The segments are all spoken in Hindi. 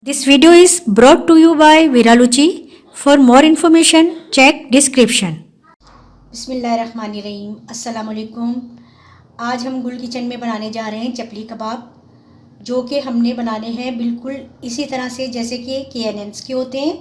This video is brought to you by Viraluchi. For more information, check description. बिस्मिल्लाहिर्रहमानिर्रहीम, अस्सलाम वालेकुम। आज हम गुल किचन में बनाने जा रहे हैं चपली कबाब, जो कि हमने बनाने हैं बिल्कुल इसी तरह से जैसे कि KNNs के होते हैं।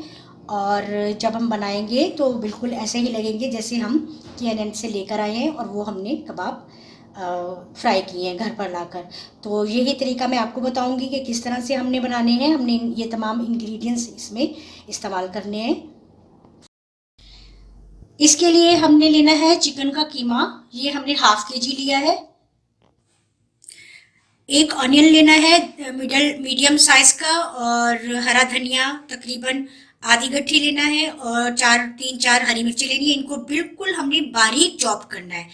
और जब हम बनाएंगे तो बिल्कुल ऐसे ही लगेंगे जैसे हम KNN से लेकर आए हैं और वो हमने कबाब फ्राई किए हैं घर पर लाकर। तो यही तरीका मैं आपको बताऊंगी कि किस तरह से हमने बनाने हैं। हमने ये तमाम इंग्रेडिएंट्स इसमें इस्तेमाल करने हैं। इसके लिए हमने लेना है चिकन का कीमा, ये हमने हाफ kg लिया है। एक ऑनियन लेना है मीडियम साइज का, और हरा धनिया तकरीबन आधी गट्ठी लेना है, और तीन चार हरी मिर्ची लेनी है। इनको बिल्कुल हमने बारीक चॉप करना है।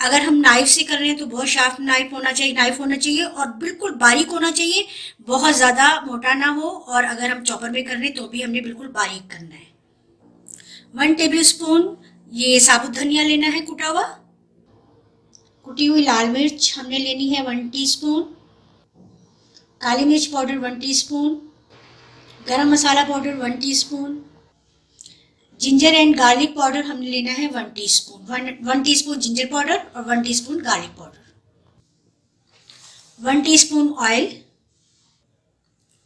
अगर हम नाइफ से कर रहे हैं तो बहुत शार्प नाइफ होना चाहिए और बिल्कुल बारीक होना चाहिए, बहुत ज़्यादा मोटा ना हो। और अगर हम चॉपर में कर रहे हैं तो भी हमने बिल्कुल बारीक करना है। 1 टेबल स्पून ये साबुत धनिया लेना है कुटा हुआ। कुटी हुई लाल मिर्च हमने लेनी है 1 टीस्पून। काली मिर्च powder 1 teaspoon. Garam masala powder 1 teaspoon. Ginger and garlic powder हमने लेना है 1 टीस्पून। 1 टीस्पून जिंजर पाउडर और 1 teaspoon garlic powder. 1 teaspoon oil.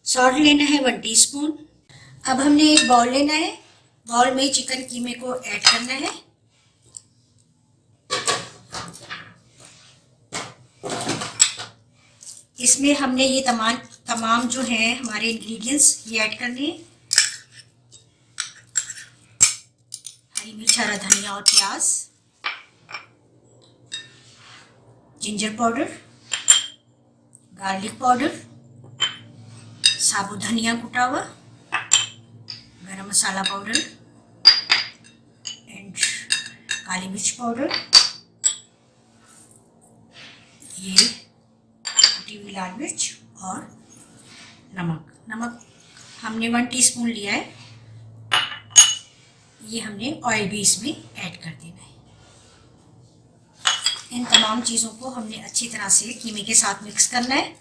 Salt लेना है 1 टीस्पून। अब हमने एक बाउल लेना है, बाउल में चिकन कीमे को ऐड करना है। इसमें हमने ये तमाम जो हैं हमारे इंग्रेडिएंट्स ये ऐड करने हैं। हरी मिर्च, हरा धनिया और प्याज, जिंजर पाउडर, गार्लिक पाउडर, साबुत धनिया कुटा हुआ, गरम मसाला पाउडर एंड काली मिर्च पाउडर, ये कुटी हुई लाल मिर्च और नमक हमने 1 टीस्पून लिया है। ये हमने ऑयल भी इसमें ऐड कर देना है। इन तमाम चीज़ों को हमने अच्छी तरह से कीमे के साथ मिक्स करना है।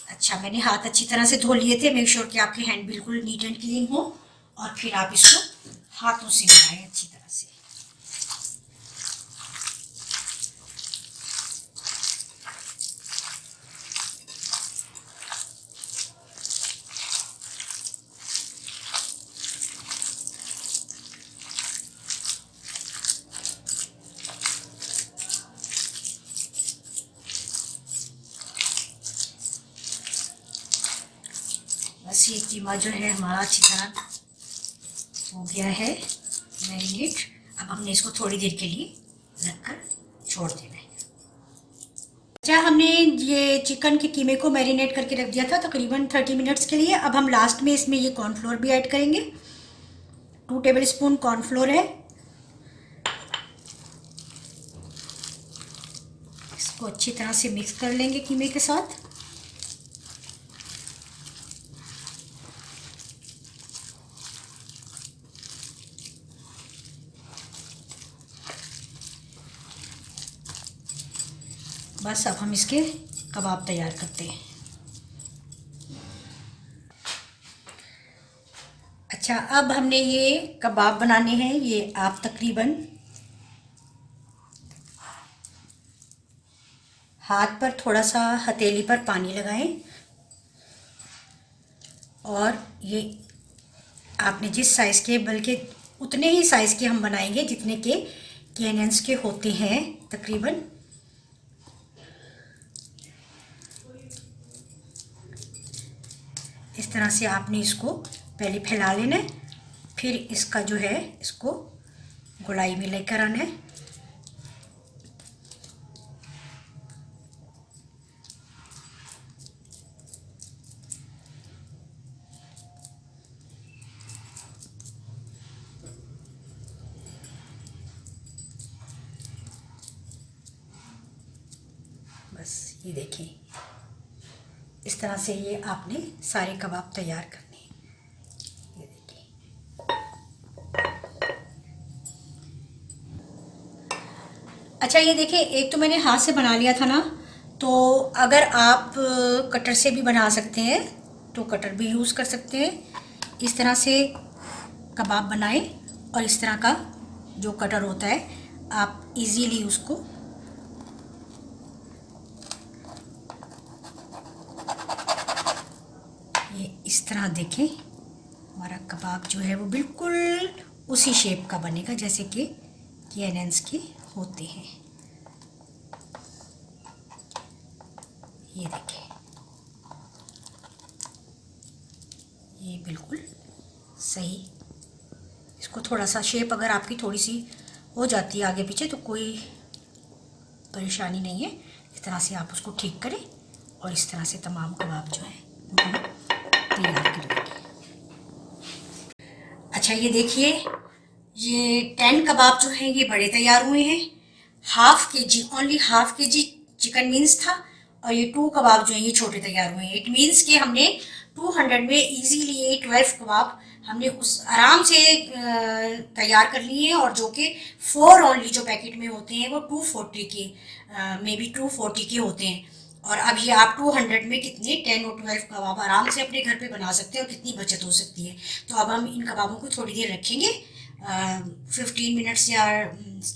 अच्छा, मैंने हाथ अच्छी तरह से धो लिए थे। मेक श्योर कि आपके हैंड बिल्कुल नीट एंड क्लीन हो, और फिर आप इसको हाथों से मिलाएं अच्छी तरह से। बस ये कीमा जो है हमारा अच्छी तरह हो गया है मैरिनेट। अब हमने इसको थोड़ी देर के लिए रखकर छोड़ देना है। अच्छा, हमने ये चिकन के कीमे को मैरिनेट करके रख दिया था तकरीबन 30 मिनट्स के लिए। अब हम लास्ट में इसमें ये कॉर्नफ्लोर भी ऐड करेंगे। 2 टेबल स्पून कॉर्नफ्लोर है। इसको अच्छी तरह से मिक्स कर लेंगे कीमे के साथ। बस अब हम इसके कबाब तैयार करते हैं। अच्छा, अब हमने ये कबाब बनाने हैं। ये आप तकरीबन हाथ पर थोड़ा सा हथेली पर पानी लगाएं, और ये आपने जिस साइज़ के, बल्कि उतने ही साइज़ के हम बनाएंगे जितने के KNNs के होते हैं तकरीबन। इस तरह से आपने इसको पहले फैला लेना है, फिर इसका जो है इसको गोलाई में लेकर आना है। बस ये देखिए, इस तरह से ये आपने सारे कबाब तैयार करने हैं। ये देखिए, अच्छा ये देखिए, एक तो मैंने हाथ से बना लिया था ना, तो अगर आप कटर से भी बना सकते हैं तो कटर भी यूज़ कर सकते हैं। इस तरह से कबाब बनाएं और इस तरह का जो कटर होता है आप इजीली उसको ये इस तरह देखें, हमारा कबाब जो है वो बिल्कुल उसी शेप का बनेगा जैसे कि KNN's के होते हैं। ये देखें, ये बिल्कुल सही। इसको थोड़ा सा शेप अगर आपकी थोड़ी सी हो जाती है आगे पीछे तो कोई परेशानी नहीं है। इस तरह से आप उसको ठीक करें और इस तरह से तमाम कबाब जो है वो तैयार कर लेंगे। अच्छा ये देखिए, ये 10 कबाब जो हैं ये बड़े तैयार हुए हैं। हाफ के जी, ओनली हाफ के जी चिकन मीन्स था और ये 2 कबाब जो हैं ये छोटे तैयार हुए हैं। इट मीन्स कि हमने 200 में इजीली 12 कबाब हमने उस आराम से तैयार कर लिए हैं और जो कि 4 ओनली जो पैकेट में होते हैं वो 240 के मे बी 240 के होते हैं। और अब ये आप 200 में कितने 10 और 12 कबाब आराम से अपने घर पे बना सकते हैं और कितनी बचत हो सकती है। तो अब हम इन कबाबों को थोड़ी देर रखेंगे, 15 मिनट्स या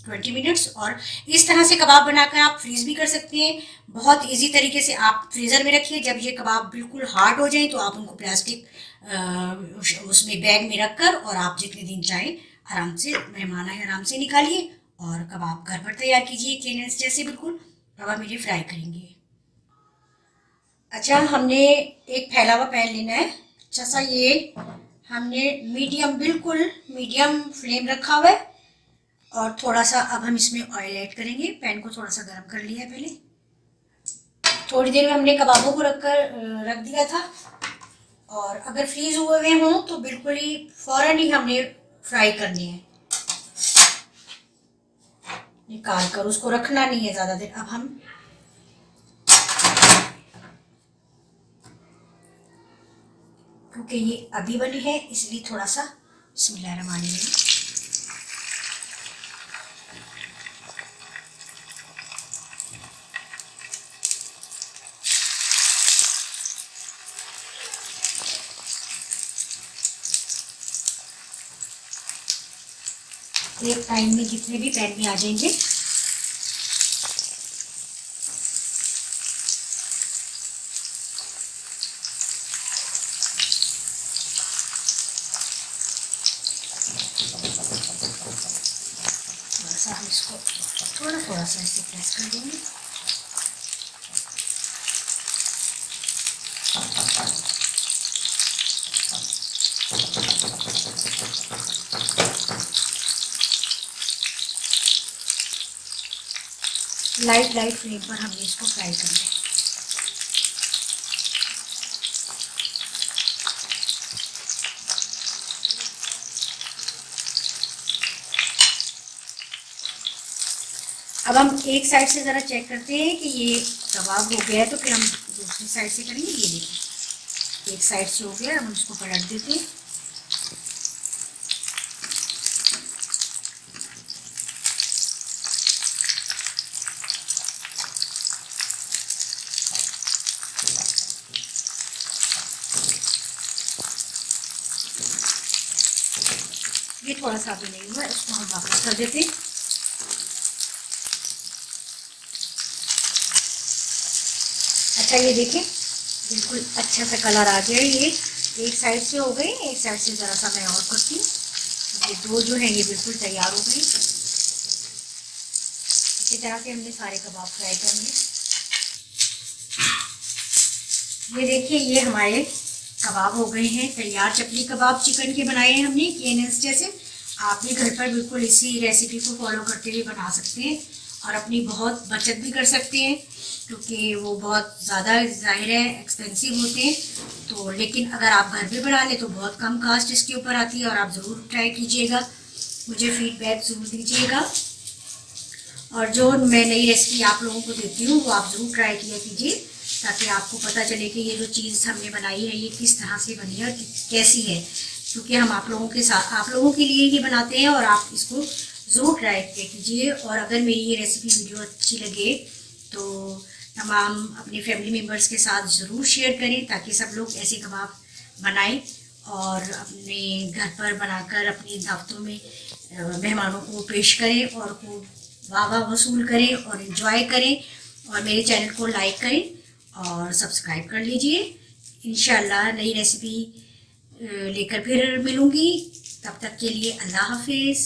20 मिनट्स, और इस तरह से कबाब बनाकर आप फ्रीज़ भी कर सकते हैं। बहुत इजी तरीके से आप फ्रीज़र में रखिए, जब ये कबाब बिल्कुल हार्ड हो जाएं तो आप उनको प्लास्टिक उसमें बैग में रखकर और आप जितने दिन चाहें आराम से, मेहमान आए आराम से निकालिए और कबाब घर पर तैयार कीजिए KNN's जैसे बिल्कुल। अब हम इन्हें फ्राई करेंगे। अच्छा, हमने एक फैला हुआ पैन लेना है। अच्छा सा ये हमने मीडियम, बिल्कुल मीडियम फ्लेम रखा हुआ है और थोड़ा सा अब हम इसमें ऑयल ऐड करेंगे। पैन को थोड़ा सा गर्म कर लिया है पहले। थोड़ी देर में हमने कबाबों को रख दिया था और अगर फ्रीज हुए हुए हों तो बिल्कुल ही फौरन ही हमने फ्राई करनी है, निकाल कर उसको रखना नहीं है ज़्यादा देर। अब हम क्योंकि ये अभी बनी है इसलिए थोड़ा सा बिस्मिल्लाहिर्रहमानिर्रहीम। एक टाइम में जितने भी पैन में आ जाएंगे। थोड़ा सा हम इसको थोड़ा सा ऐसे प्रेस कर देंगे। लाइट फ्लेम पर हमने इसको फ्राई करना है। अब हम एक साइड से ज़रा चेक करते हैं कि ये कबाब हो गया है तो फिर हम दूसरी साइड से करेंगे। ये देखिए, एक साइड से हो गया, हम इसको पलट देते हैं। ये थोड़ा सा भी नहीं हुआ, इसको हम वापस कर देते हैं। अच्छा ये देखिए, बिल्कुल अच्छा सा कलर आ गया। ये एक साइड से हो गई, एक साइड से ज़रा सा मैं और करती हूँ। ये दो जो हैं ये बिल्कुल तैयार हो गई। इसी तरह से हमने सारे कबाब फ्राई करेंगे। ये देखिए, ये हमारे कबाब हो गए हैं तैयार। चपली कबाब चिकन के बनाए हैं हमने KNN's जैसे। आप भी घर पर बिल्कुल इसी रेसिपी को फॉलो करते हुए बना सकते हैं और अपनी बहुत बचत भी कर सकते हैं, क्योंकि वो बहुत ज़्यादा ज़ाहिर है एक्सपेंसिव होते हैं। तो लेकिन अगर आप घर पे बना लें तो बहुत कम कास्ट इसके ऊपर आती है और आप ज़रूर ट्राई कीजिएगा, मुझे फीडबैक ज़रूर दीजिएगा। और जो मैं नई रेसिपी आप लोगों को देती हूँ वो आप ज़रूर ट्राई किया कीजिए, ताकि आपको पता चले कि ये जो चीज़ हमने बनाई है ये किस तरह से बनी है और कैसी है। क्योंकि हम आप लोगों के साथ, आप लोगों के लिए ही बनाते हैं और आप इसको ज़रूर ट्राई कीजिए। और अगर मेरी ये रेसिपी वीडियो अच्छी लगे तो तमाम अपने फैमिली मेम्बर्स के साथ ज़रूर शेयर करें ताकि सब लोग ऐसे कबाब बनाएं और अपने घर पर बनाकर अपनी दावतों में मेहमानों को पेश करें और खूब वाह वसूल करें और इन्जॉय करें। और मेरे चैनल को लाइक करें और सब्सक्राइब कर लीजिए। इंशाल्लाह नई रेसिपी लेकर फिर मिलूँगी। तब तक के लिए अल्लाह हाफिज़।